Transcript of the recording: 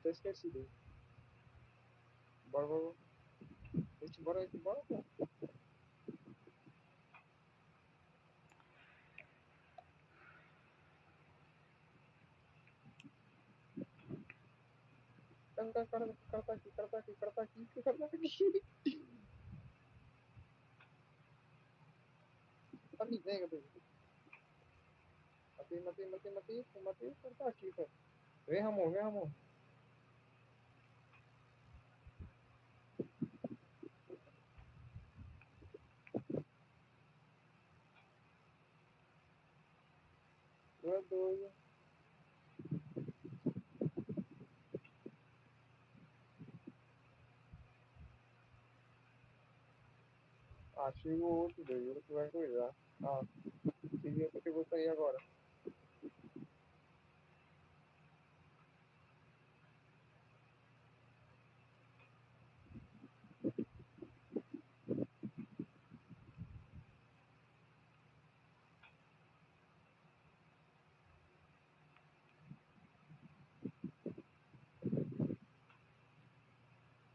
até esqueci dele. Bora, bora, bora. Bora, pô. O cara tá aqui, o cara tá aqui, o cara tá aqui, o cara tá aqui. Tá me vendo, velho. Matei, o cara tá aqui, velho. Vem, Ramon, vem, Ramon. Tu é doido. Achei o outro, velho. O outro vai cuidar. Ah, se vier, porque eu vou sair agora.